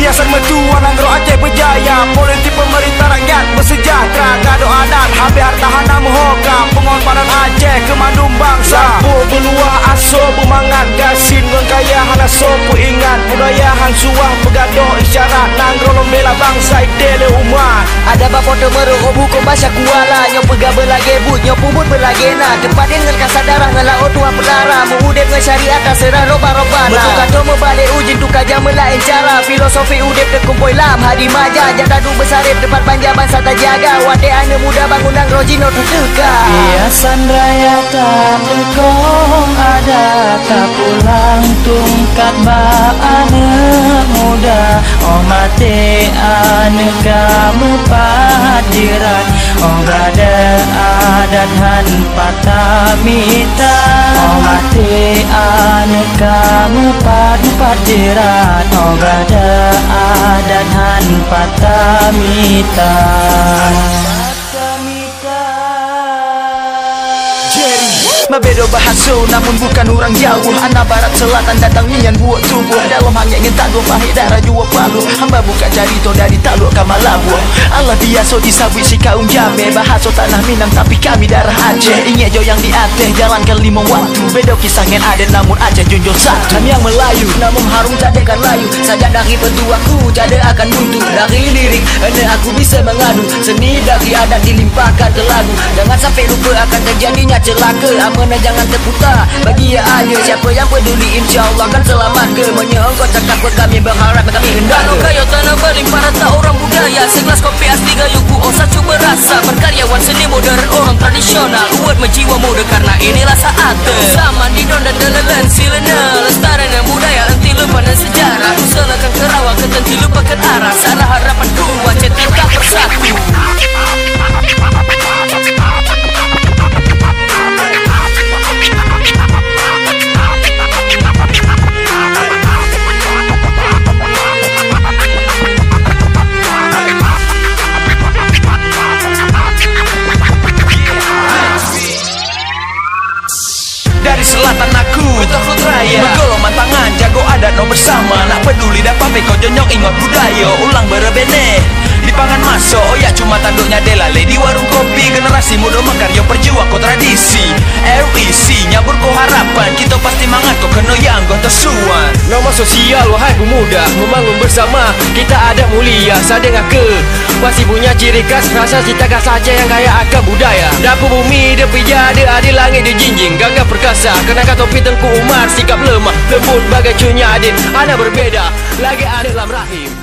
Hiasan mertua Nangro Aceh berjaya. Politik pemerintah rakyat bersejahtera. Gado adat habis harta hana muhoka. Pengorbanan Aceh kemandung bangsa. Lampu beluah aso bermangat. Gasin ngkaya hana sopu ingat. Budaya han suah bergaduh isyarat. Nangro lombela bangsa idele umat. Ada bapoto meruk buku bahasa kuala. Nyo pegah belage but nyo pubut belage na. Tempat dia ngerkan sadarah ngelaut tuah pedara. Mengudep ngesyariat serah roba-roba. Betul kata membalik ujin tu kajang melain cara. Filosofi udep terkumpul lam hadi maja. Jadadu besarip tempat panja bangsa tak jaga. Wadai ane muda bangunan rojino tuteka. Hiasan raya tak bekong ada. Tak pulang tungkat ba ane muda. Oh mati ane kamu padiran. Oh gada adat han patamita. Oh mati ane kamu padiran. Oh gada adat han patamita. Mabedo bahaso namun bukan orang jauh. Anak barat selatan datang nian buat tubuh. Dalam hangit ngentak dua pahit darah jua palu. Hamba buka carito dari taluk ke Malabu. Allah biasa disabui si kaum Jame. Bahaso tanah Minang tapi kami darah Aceh. Ingat jo yang di Aceh jalankan 5 waktu. Bedo kisah ngen ada namun Aceh junjung satu. Kami yang Melayu namun harum cadekan layu. Saja dari petuaku cade akan buntu. Dari lirik ene aku bisa mengadu. Seni dari adat dilimpahkan ke lagu. Jangan sampai lupa akan terjadinya celaka. Amanah jangan terputar. Bagi ya aja siapa yang peduli insyaAllah kan selamat ke. Menyengkau cakap ke kami berharap kami hendak. Kalau kayu tanah berlimpah rata orang budaya. Segelas kopi asli gayuku osa cuba rasa. Berkaryawan seni modern orang tradisional. Uat menjiwa muda karena inilah saatnya. Zaman di don dan dalelan silena. Lestarian budaya nanti lupa dan sejarah. Ku selakan kerawang ketentu lupakan arah. Salah harapanku Aceh tetap bersatu. Dari selatan aku Takut raya Bergolongan tangan Jago adat no bersama. Nak peduli dapat kau jonyok ingat budaya. Ulang berebene Di pangan masuk. Oh ya cuma tanduknya delale. Di warung kopi generasi muda makaryo perjuang ko tradisi. REC nyabur ko harapan. Kita pasti mangat ko kena yang ko tersuan. Nama sosial wahai pemuda. Membangun bersama Kita ada mulia Sadeng ke Pasti punya ciri khas. Rasa cita khas Aceh yang kaya akan budaya. Dapur bumi dia pijada. Ada langit dia jinjing Gagah perkasa. Kenakan topi Tengku Umar. Sikap lemah Lembut bagai cunya adit. Anak berbeza Lagi ada dalam rahim.